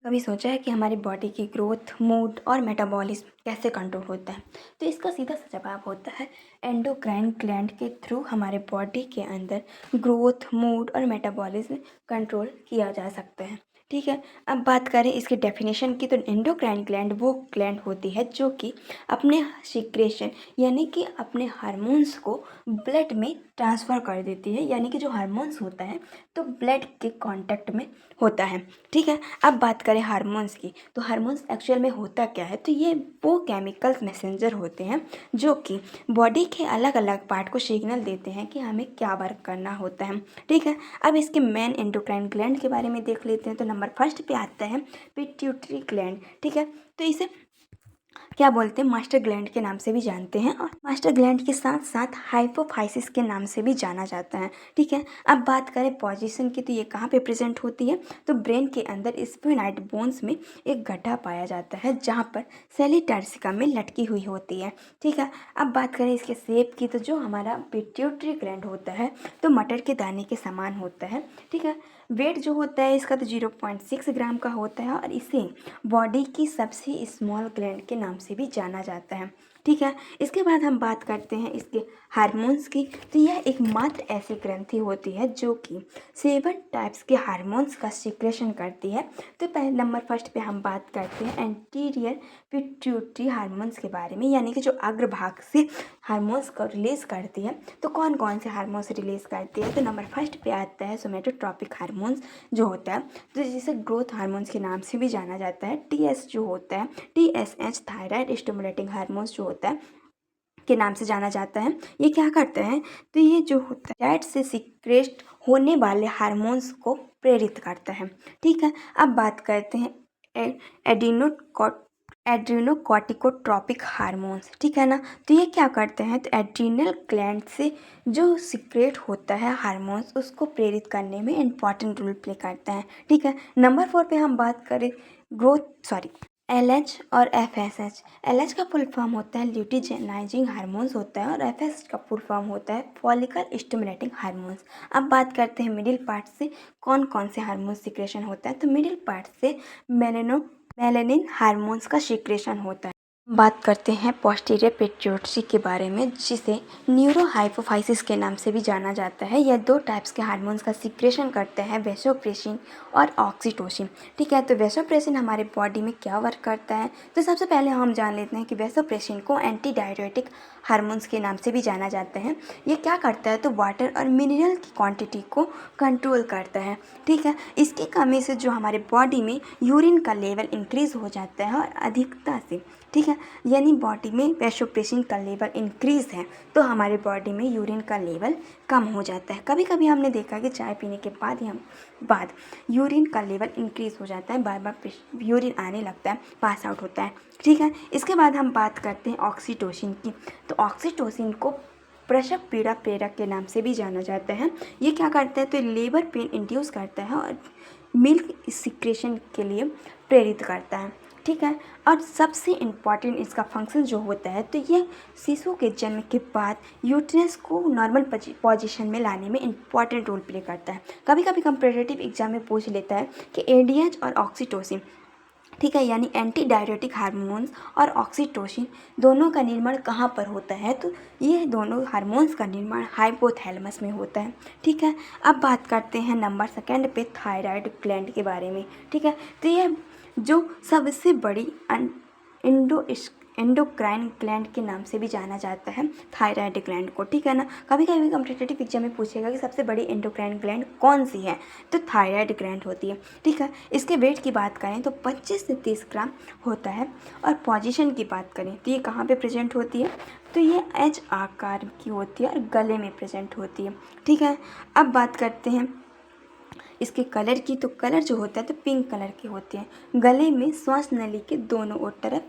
कभी सोचा है कि हमारी बॉडी की ग्रोथ, मूड और मेटाबॉलिज्म कैसे कंट्रोल होता है? तो इसका सीधा सा जवाब होता है एंडोक्राइन ग्लैंड के थ्रू हमारे बॉडी के अंदर ग्रोथ, मूड और मेटाबॉलिज्म कंट्रोल किया जा सकता है। ठीक है, अब बात करें इसकी डेफिनेशन की, तो एंडोक्राइन ग्लैंड वो ग्लैंड होती है जो कि अपने सिक्रेशन यानी कि अपने हार्मोन्स को ब्लड में ट्रांसफ़र कर देती है, यानी कि जो हार्मोन्स होता है तो ब्लड के कांटेक्ट में होता है। ठीक है, अब बात करें हार्मोन्स की, तो हार्मोन्स एक्चुअल में होता क्या है? तो ये वो केमिकल्स मैसेंजर होते हैं जो कि बॉडी के अलग अलग पार्ट को सिग्नल देते हैं कि हमें क्या वर्क करना होता है। ठीक है, अब इसके मेन एंडोक्राइन ग्लैंड के बारे में देख लेते हैं। तो नंबर फर्स्ट पे आता है पिट्यूटरी ग्लैंड। ठीक है, तो इसे क्या बोलते हैं, मास्टर ग्लैंड के नाम से भी जानते हैं, और मास्टर ग्लैंड के साथ साथ हाइपोफाइसिस के नाम से भी जाना जाता है। ठीक है, अब बात करें पोजीशन की, तो ये कहाँ पे प्रेजेंट होती है? तो ब्रेन के अंदर स्फेनाइड बोन्स में एक गड्ढा पाया जाता है जहाँ पर सेली टर्सिका में लटकी हुई होती है। ठीक है, अब बात करें इसके शेप की, तो जो हमारा पिट्यूटरी ग्लैंड होता है तो मटर के दाने के समान होता है। ठीक है, वेट जो होता है इसका तो 0.6 ग्राम का होता है, और इसे बॉडी की सबसे स्मॉल ग्लैंड के नाम से भी जाना जाता है। ठीक है, इसके बाद हम बात करते हैं इसके हार्मोन्स की, तो यह एकमात्र ऐसी ग्रंथि होती है जो कि 7 टाइप्स के हार्मोन्स का सिक्रेशन करती है। तो पहले नंबर फर्स्ट पे हम बात करते हैं एंटीरियर पिट्यूटरी हार्मोन्स के बारे में, यानी कि जो अग्रभाग से हार्मोन्स को रिलीज करती है। तो कौन कौन से हार्मोन्स रिलीज करती है? तो नंबर फर्स्ट पे आता है सोमेटोट्रॉपिक हार्मोन्स जो होता है, तो जिसे ग्रोथ हार्मोन्स के नाम से भी जाना जाता है। टीएस जो होता है, टीएसएच थायराइड स्टिमुलेटिंग हार्मोन्स जो होता है के नाम से जाना जाता है। ये क्या करते हैं? तो ये जो होता है फैट से सीक्रेट होने वाले हार्मोन्स को प्रेरित करता है। ठीक है, अब बात करते हैं एड्रीनोकॉर्टिकोट्रॉपिक हार्मोन्स। ठीक है ना, तो ये क्या करते हैं? तो एड्रीनल ग्लैंड से जो सीक्रेट होता है हार्मोन्स उसको प्रेरित करने में इम्पॉर्टेंट रोल प्ले करता है। ठीक है, नंबर 4 पे हम बात करें LH और FSH। LH का फुल फॉर्म होता है ल्यूटिजेनाइजिंग हार्मोन्स होता है, और FSH का फुल फॉर्म होता है फॉलिकल स्टिमुलेटिंग हार्मोन्स। अब बात करते हैं मिडिल पार्ट से कौन कौन से हार्मोन सिक्रेशन होता है। तो मिडिल पार्ट से मेलेनिन हार्मोन्स का सिक्रेशन होता है। बात करते हैं पोस्टीरियर पिट्यूटरी के बारे में, जिसे न्यूरोहाइपोफाइसिस के नाम से भी जाना जाता है। यह 2 टाइप्स के हार्मोन्स का सिक्रेशन करते हैं, वैसोप्रेसिन और ऑक्सीटोसिन। ठीक है, तो वैसोप्रेसिन हमारे बॉडी में क्या वर्क करता है? तो सबसे पहले हम जान लेते हैं कि वैसोप्रेसिन को एंटी डायरेटिक हार्मोन्स के नाम से भी जाना जाता है। ये क्या करता है? तो वाटर और मिनरल की क्वांटिटी को कंट्रोल करता है। ठीक है, इसकी कमी से जो हमारे बॉडी में यूरिन का लेवल इंक्रीज हो जाता है, और अधिकता से, ठीक है, यानी बॉडी में वैसोप्रेसिन का लेवल इंक्रीज है तो हमारे बॉडी में यूरिन का लेवल कम हो जाता है। कभी कभी हमने देखा कि चाय पीने के बाद यूरिन का लेवल इंक्रीज हो जाता है, बार बार यूरिन आने लगता है, पास आउट होता है। ठीक है, इसके बाद हम बात करते हैं ऑक्सीटोसिन की। तो ऑक्सीटोसिन को प्रसव पीड़ा प्रेरक के नाम से भी जाना जाता है। ये क्या करता है? तो लेबर पेन इंड्यूस करता है और मिल्क सिक्रेशन के लिए प्रेरित करता है। ठीक है, और सबसे इम्पॉर्टेंट इसका फंक्शन जो होता है, तो ये शिशु के जन्म के बाद यूट्रस को नॉर्मल पोजीशन में लाने में इम्पॉर्टेंट रोल प्ले करता है। कभी कभी कंपैरेटिव एग्जाम में पूछ लेता है कि एडीएच और ऑक्सीटोसिन, ठीक है, यानी एंटी डायरेटिक हार्मोन्स और ऑक्सीटोसिन दोनों का निर्माण कहाँ पर होता है? तो ये दोनों हार्मोन्स का निर्माण हाइपोथैलेमस में होता है। ठीक है, अब बात करते हैं नंबर सेकंड पे थायराइड ग्लैंड के बारे में। ठीक है, तो यह जो सबसे बड़ी एंडोक्राइन ग्लैंड के नाम से भी जाना जाता है, थायराइड ग्लैंड को। ठीक है ना, कभी कभी कॉम्पिटिटिव एग्जाम में पूछेगा कि सबसे बड़ी एंडोक्राइन ग्लैंड कौन सी है, तो थायराइड ग्लैंड होती है। ठीक है, इसके वेट की बात करें तो 25 से 30 ग्राम होता है, और पोजीशन की बात करें तो ये कहाँ पे प्रेजेंट होती है? तो ये एच आकार की होती है और गले में प्रेजेंट होती है। ठीक है, अब बात करते हैं इसके कलर की। तो कलर जो होता है तो पिंक कलर की होती है, गले में श्वास नली के दोनों ओर तरफ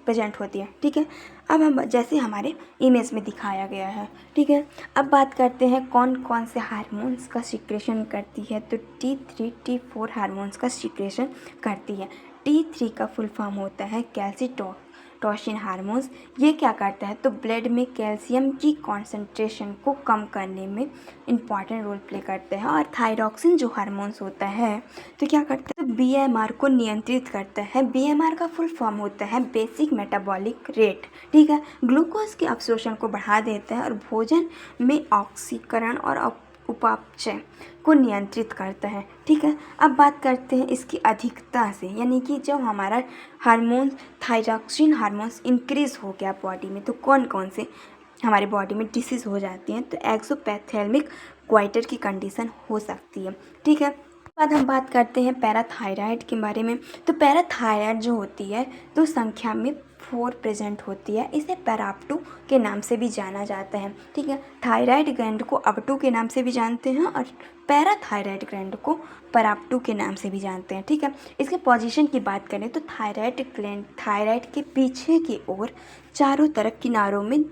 प्रेजेंट होती है। ठीक है, अब हम जैसे हमारे इमेज में दिखाया गया है। ठीक है, अब बात करते हैं कौन कौन से हार्मोन्स का सिक्रेशन करती है। तो T3 T4 हार्मोन्स का सिक्रेशन करती है। T3 का फुल फॉर्म होता है टॉक्सिन हार्मोन्स, ये क्या करता है तो ब्लड में कैल्शियम की कॉन्सेंट्रेशन को कम करने में इम्पॉर्टेंट रोल प्ले करते हैं। और थायरॉक्सिन जो हार्मोन्स होता है तो क्या करता है तो बीएमआर को नियंत्रित करता है। बीएमआर का फुल फॉर्म होता है बेसिक मेटाबॉलिक रेट, ठीक है। ग्लूकोज के अवशोषण को बढ़ा देता है और भोजन में ऑक्सीकरण और उपापचय को नियंत्रित करता है, ठीक है। अब बात करते हैं इसकी अधिकता से, यानी कि जब हमारा हार्मोन्स थायरॉक्सिन हार्मोन्स इंक्रीज हो गया बॉडी में तो कौन कौन से हमारे बॉडी में डिसीज़ हो जाती हैं तो एक्सोपैथेल्मिक क्वाइटर की कंडीशन हो सकती है, ठीक है। बाद हम बात करते हैं पैराथायराइड के बारे में। तो पैराथायराइड जो होती है तो संख्या में 4 प्रेजेंट होती है। इसे पैराप्टू के नाम से भी जाना जाता है, ठीक है। थायराइड ग्लैंड को अपटू के नाम से भी जानते हैं और पैराथायराइड ग्लैंड को पराप्टू के नाम से भी जानते हैं, ठीक है। इसके पोजीशन की बात करें तो थायराइड ग्लैंड थायराइड के पीछे की ओर चारों तरफ किनारों में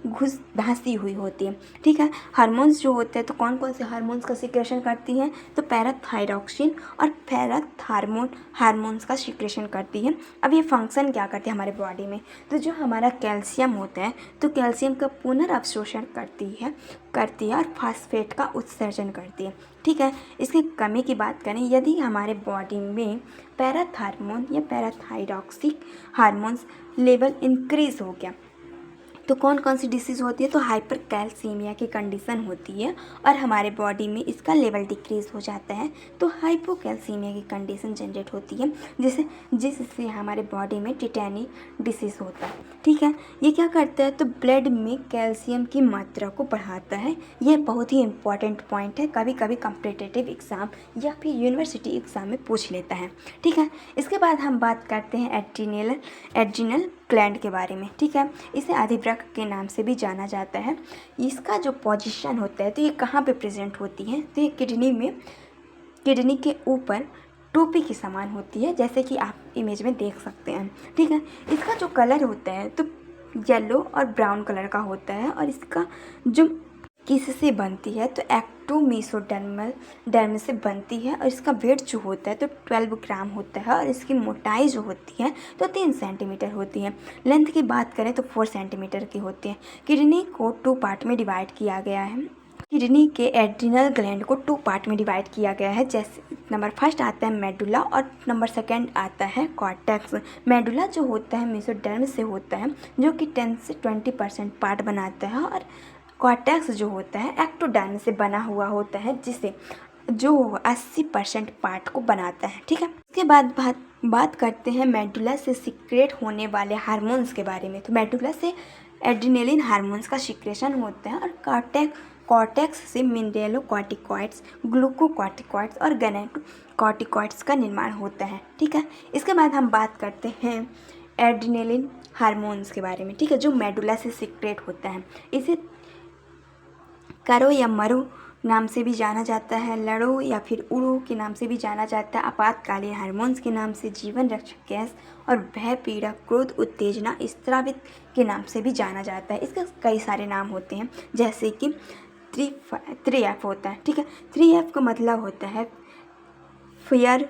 धंसी हुई होती है, ठीक है। हार्मोन्स जो होते हैं तो कौन कौन से हार्मोन्स का सिक्रेशन करती हैं तो पैराथायरॉक्सिन और पैराथार्मोन हार्मोन्स का सिक्रेशन करती है। अब ये फंक्शन क्या करती है हमारे बॉडी में तो जो हमारा कैल्शियम होता है तो कैल्शियम का पुनर्अवशोषण करती है और फास्फेट का उत्सर्जन करती है, ठीक है। इसकी कमी की बात करें यदि हमारे बॉडी में पैराथार्मोन या पैराथायरॉक्सिक हार्मोन्स लेवल इंक्रीज हो गया तो कौन कौन सी डिसीज़ होती है तो हाइपर कैल्सीमिया की कंडीशन होती है और हमारे बॉडी में इसका लेवल डिक्रीज हो जाता है तो हाइपोकैल्सीमिया की कंडीशन जनरेट होती है जिससे हमारे बॉडी में टिटैनी डिसीज़ होता है, ठीक है। ये क्या करता है तो ब्लड में कैल्शियम की मात्रा को बढ़ाता है। ये बहुत ही इंपॉर्टेंट पॉइंट है, कभी कभी कॉम्पिटिटिव एग्ज़ाम या फिर यूनिवर्सिटी एग्ज़ाम में पूछ लेता है, ठीक है। इसके बाद हम बात करते हैं एड्रिनल ग्लैंड के बारे में, ठीक है। इसे अधिवृक्क के नाम से भी जाना जाता है। इसका जो पोजीशन होता है तो ये कहाँ पे प्रेजेंट होती है तो ये किडनी के ऊपर टोपी के समान होती है, जैसे कि आप इमेज में देख सकते हैं, ठीक है। इसका जो कलर होता है तो येलो और ब्राउन कलर का होता है और इसका जो किससे बनती है तो एक्टोमेसोडर्म से बनती है और इसका वेट जो होता है तो 12 ग्राम होता है और इसकी मोटाई जो होती है तो 3 सेंटीमीटर होती है। लेंथ की बात करें तो 4 सेंटीमीटर की होती है। किडनी को 2 पार्ट में डिवाइड किया गया है। किडनी के एड्रिनल ग्लैंड को 2 पार्ट में डिवाइड किया गया है, जैसे नंबर फर्स्ट आता है मेडुला और नंबर सेकंड आता है कॉर्टेक्स। मेडुला जो होता है मेसोडर्म से होता है जो कि 10 से 20% पार्ट बनाता है और कॉर्टेक्स जो होता है एक्टोडर्म से बना हुआ होता है जिसे जो 80% पार्ट को बनाता है, ठीक है। इसके बाद बात करते हैं मेडुला से सिक्रेट होने वाले हार्मोन्स के बारे में। तो मेडुला से एड्रिनलिन हार्मोन्स का सिक्रेशन होता है और कॉर्टेक्स से मिनरलोकॉर्टिकॉइड्स, ग्लूकोकॉर्टिकॉइड्स और गैनेटोकॉर्टिकॉइड्स का निर्माण होता है, ठीक है। इसके बाद हम बात करते हैं एड्रिनलिन हार्मोन्स के बारे में, ठीक है, जो मेडुला से सिक्रेट होता है। इसे करो या मरो नाम से भी जाना जाता है, लड़ो या फिर उड़ो के नाम से भी जाना जाता है, आपातकालीन हार्मोन्स के नाम से, जीवन रक्षक गैस और भय पीड़ा क्रोध उत्तेजना स्त्रावित के नाम से भी जाना जाता है। इसके कई सारे नाम होते हैं जैसे कि 3F होता है, ठीक है। 3F का मतलब होता है फियर,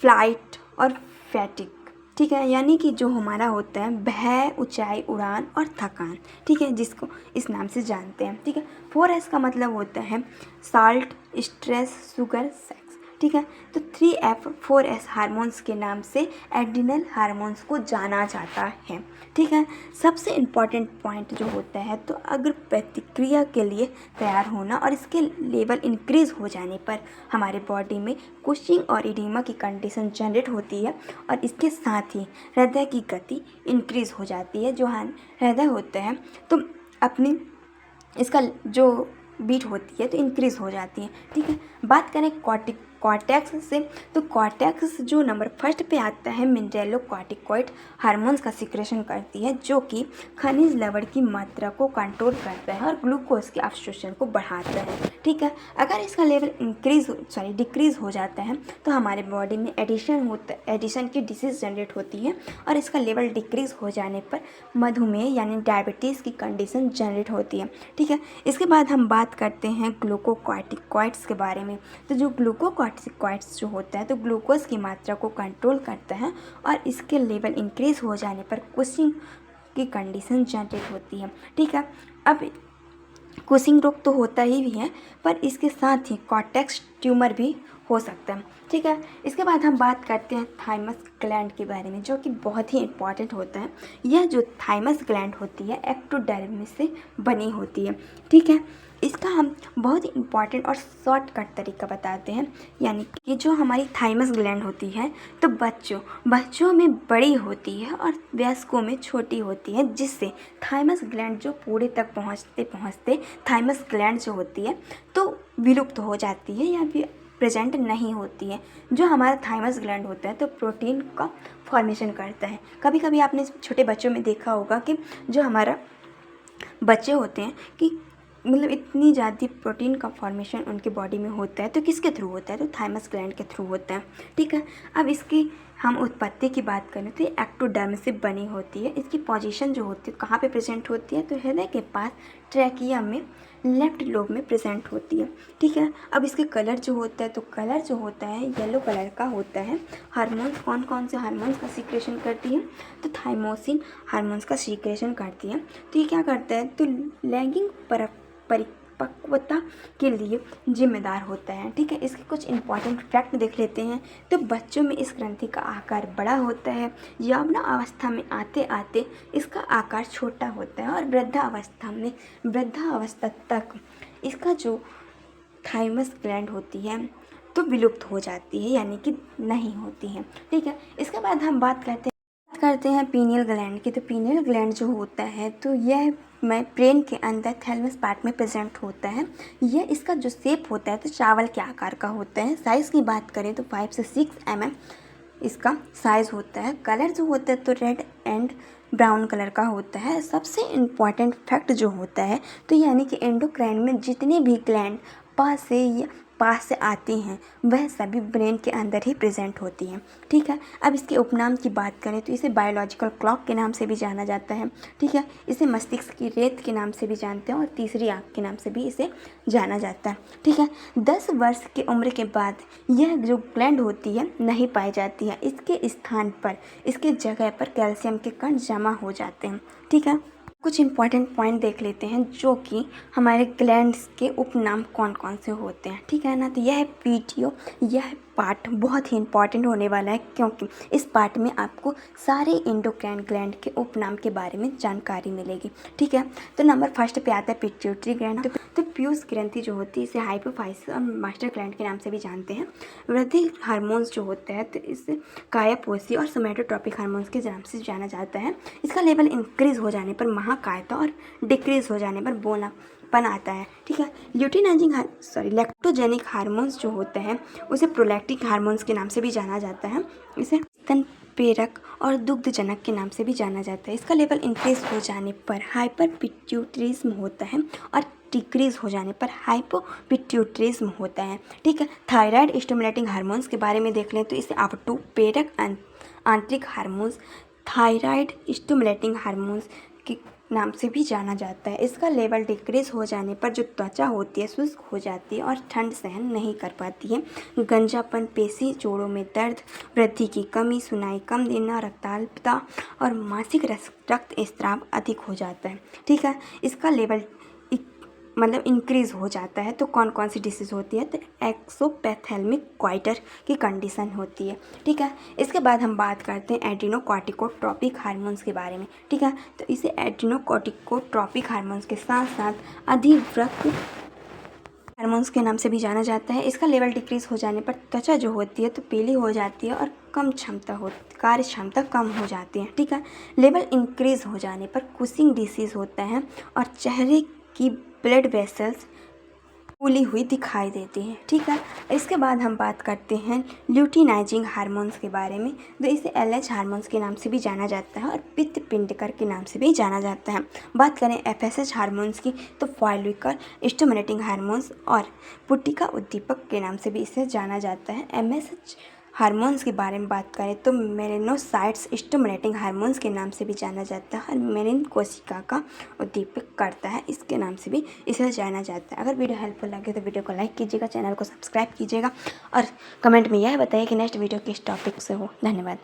फ्लाइट और फैटिक, ठीक है, यानी कि जो हमारा होता है भय, ऊंचाई, उड़ान और थकान, ठीक है, जिसको इस नाम से जानते हैं, ठीक है। 4S का मतलब होता है साल्ट, स्ट्रेस, शुगर, सेक्स, ठीक है। तो 3F 4S हार्मोन्स के नाम से एड्रिनल हार्मोन्स को जाना जाता है, ठीक है। सबसे इम्पॉर्टेंट पॉइंट जो होता है तो अगर प्रतिक्रिया के लिए तैयार होना और इसके लेवल इंक्रीज हो जाने पर हमारे बॉडी में कुशिंग और इडीमा की कंडीशन जनरेट होती है और इसके साथ ही हृदय की गति इंक्रीज हो जाती है। जो हृदय होता है तो अपनी इसका जो बीट होती है तो इंक्रीज हो जाती है, ठीक है। बात करें कॉर्टेक्स से तो कॉर्टेक्स जो नंबर फर्स्ट पे आता है मिनरलोकॉर्टिकॉइड हार्मोन्स का सिक्रेशन करती है जो कि खनिज लवण की मात्रा को कंट्रोल करता है और ग्लूकोज के अवशोषण को बढ़ाता है, ठीक है। अगर इसका लेवल डिक्रीज हो जाता है तो हमारे बॉडी में एडिशन की डिसीज जनरेट होती है और इसका लेवल डिक्रीज हो जाने पर मधुमेह यानी डायबिटीज़ की कंडीशन जनरेट होती है, ठीक है। इसके बाद हम बात करते हैं ग्लूकोकॉर्टिकॉइड्स के बारे में। तो जो ग्लूकोकॉर्टिकॉइड्स जो होता है तो ग्लूकोज की मात्रा को कंट्रोल करता है और इसके लेवल इंक्रीज हो जाने पर की कंडीशन जनरेट होती है। ठीक है, अब कुशिंग रोग तो होता ही भी है, पर इसके साथ ही कॉर्टेक्स ट्यूमर भी हो सकता है। ठीक है, इसके बाद हम बात करते हैं थाइमस ग्लैंड के बारे में, जो कि बहुत ही इंपॉर्टेंट होता है। यह जो थाइमस ग्लैंड होती है एक्टोडर्म से बनी होती है। ठीक है, इसका हम बहुत ही इंपॉर्टेंट और शॉर्टकट तरीका बताते हैं, यानी कि जो हमारी थाइमस ग्लैंड होती है तो बच्चों में बड़ी होती है और वयस्कों में छोटी होती है, जिससे थाइमस ग्लैंड जो पूरे तक पहुँचते थाइमस ग्लैंड जो होती है तो विलुप्त हो जाती है या फिर प्रेजेंट नहीं होती है। जो हमारा थाइमस ग्लैंड होता है तो प्रोटीन का फॉर्मेशन करता है। कभी कभी आपने छोटे बच्चों में देखा होगा कि जो हमारा बच्चे होते हैं कि मतलब इतनी ज़्यादा प्रोटीन का फॉर्मेशन उनके बॉडी में होता है, तो किसके थ्रू होता है? तो थाइमस ग्लैंड के थ्रू होता है। ठीक है, अब इसकी हम उत्पत्ति की बात करें तो ये एक्टोडर्म से बनी होती है। इसकी पोजीशन जो होती है कहाँ पे प्रेजेंट होती है? तो हृदय के पास ट्रैकिया में लेफ्ट लोब में प्रेजेंट होती है। ठीक है, अब इसके कलर जो होता है तो कलर जो होता है येलो कलर का होता है। हार्मोन्स कौन कौन से हार्मोन्स का सीक्रेशन करती है? तो थाइमोसिन हार्मोन्स का सीक्रेशन करती है। तो ये क्या करता है? तो लैंगिक परिपक्वता के लिए जिम्मेदार होता है। ठीक है, इसके कुछ इंपॉर्टेंट फैक्ट देख लेते हैं। तो बच्चों में इस ग्रंथि का आकार बड़ा होता है, यौवन अवस्था में आते आते इसका आकार छोटा होता है और वृद्धावस्था तक इसका जो थाइमस ग्लैंड होती है तो विलुप्त हो जाती है, यानी कि नहीं होती है। ठीक है, इसके बाद हम बात करते हैं पीनियल ग्लैंड की। तो पीनियल ग्लैंड जो होता है तो यह ब्रेन के अंदर थैलेमस पार्ट में प्रेजेंट होता है। यह इसका जो शेप होता है तो चावल के आकार का होता है। साइज़ की बात करें तो 5 से 6 mm इसका साइज़ होता है। कलर जो होता है तो रेड एंड ब्राउन कलर का होता है। सबसे इम्पॉर्टेंट फैक्ट जो होता है तो यानी कि एंडोक्राइन में जितने भी ग्लैंड पास से आती हैं वह सभी ब्रेन के अंदर ही प्रेजेंट होती हैं। ठीक है, अब इसके उपनाम की बात करें तो इसे बायोलॉजिकल क्लॉक के नाम से भी जाना जाता है। ठीक है, इसे मस्तिष्क की रेत के नाम से भी जानते हैं और तीसरी आँख के नाम से भी इसे जाना जाता है। ठीक है, 10 वर्ष की उम्र के बाद यह जो ग्लैंड होती है नहीं पाई जाती है। इसके स्थान पर इसके जगह पर कैल्शियम के कण जमा हो जाते हैं। ठीक है, कुछ इंपॉर्टेंट पॉइंट देख लेते हैं जो कि हमारे ग्लैंड्स के उपनाम कौन कौन से होते हैं। ठीक है ना, तो यह वीडियो यह पार्ट बहुत ही इंपॉर्टेंट होने वाला है, क्योंकि इस पार्ट में आपको सारे एंडोक्राइन ग्लैंड के उपनाम के बारे में जानकारी मिलेगी। ठीक है, तो नंबर फर्स्ट पे आता है पिट्यूटरी ग्लैंड। तो पीयूष ग्रंथि जो होती है इसे हाइपोफाइसिस और मास्टर ग्लैंड के नाम से भी जानते हैं। वृद्धि हार्मोन्स जो होता है तो इसे कायापोषी और सोमैटोट्रोपिक हार्मोन्स के नाम से जाना जाता है। इसका लेवल इंक्रीज हो जाने पर महाकायता और डिक्रीज हो जाने पर बोनापन आता है। ठीक है, लैक्टोजेनिक हार्मोन्स जो होते हैं उसे प्रोलैक्टिक हार्मोन्स के नाम से भी जाना जाता है। इसे स्तन प्रेरक और दुग्धजनक के नाम से भी जाना जाता है। इसका लेवल इंक्रीज हो जाने पर हाइपर पिट्यूटरिज्म होता है और डिक्रीज हो जाने पर हाइपोपिट्यूटरिज्म होता है। ठीक है, थायराइड स्टिमुलेटिंग हार्मोन्स के बारे में देख लें तो इसे अपटू प्रेरक आंतरिक हार्मोन्स थायराइड स्टिमुलेटिंग हार्मोन्स के नाम से भी जाना जाता है। इसका लेवल डिक्रीज हो जाने पर जो त्वचा होती है शुष्क हो जाती है और ठंड सहन नहीं कर पाती है। गंजापन, पेशी जोड़ों में दर्द, वृद्धि की कमी, सुनाई कम देना, रक्ताल्पता और मासिक रक्तस्राव अधिक हो जाता है। ठीक है, इसका लेवल इंक्रीज हो जाता है। तो कौन कौन सी डिसीज़ होती है? तो एक्सोपैथेल्मिक क्वाइटर की कंडीशन होती है। ठीक है, इसके बाद हम बात करते हैं एड्रीनोकॉर्टिकोट्रोपिक हार्मोन्स के बारे में। ठीक है, तो इसे एड्रीनोकॉर्टिकोट्रोपिक हार्मोन्स के साथ साथ अधिवृक्क हार्मोन्स के नाम से भी जाना जाता है। इसका लेवल डिक्रीज हो जाने पर त्वचा जो होती है तो पीली हो जाती है और कार्य क्षमता कम हो जाती है। ठीक है, लेवल इंक्रीज हो जाने पर कुशिंग डिसीज़ होता है और चेहरे की ब्लड वेसल्स फूली हुई दिखाई देती है। ठीक है, इसके बाद हम बात करते हैं ल्यूटिनाइजिंग हार्मोन्स के बारे में। तो इसे LH हार्मोन्स के नाम से भी जाना जाता है और पित्त पिंडकर के नाम से भी जाना जाता है। बात करें FSH हार्मोन्स की तो फॉलिकल स्टिमुलेटिंग हार्मोन्स और पुटिका उद्दीपक के नाम से भी इसे जाना जाता है। MSH हार्मोन्स के बारे में बात करें तो मेलेनोसाइट्स स्टिमुलेटिंग हार्मोन्स के नाम से भी जाना जाता है और मेलिन कोशिका का उद्दीपक करता है, इसके नाम से भी इसे जाना जाता है। अगर वीडियो हेल्पफुल लगे तो वीडियो को लाइक कीजिएगा, चैनल को सब्सक्राइब कीजिएगा और कमेंट में यह बताइए कि नेक्स्ट वीडियो किस टॉपिक से हो। धन्यवाद।